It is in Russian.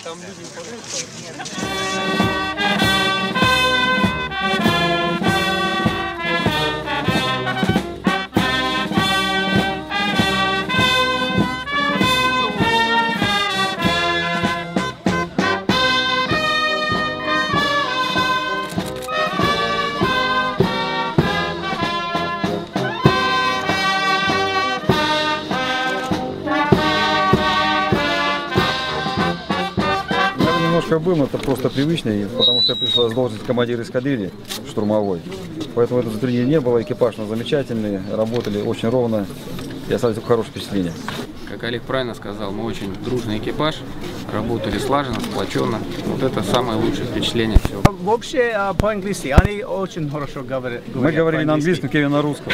Там люди не Немножко был, но это просто привычный, потому что я пришла с должности командира эскадрильи штурмовой. Поэтому этого затруднения не было, экипаж у нас замечательный, работали очень ровно и оставили только хорошее впечатление. Как Олег правильно сказал, мы очень дружный экипаж, работали слаженно, сплоченно. Вот это самое лучшее впечатление всего. Вообще по-английски они очень хорошо говорят. Мы говорили на английском, Кевин на русском.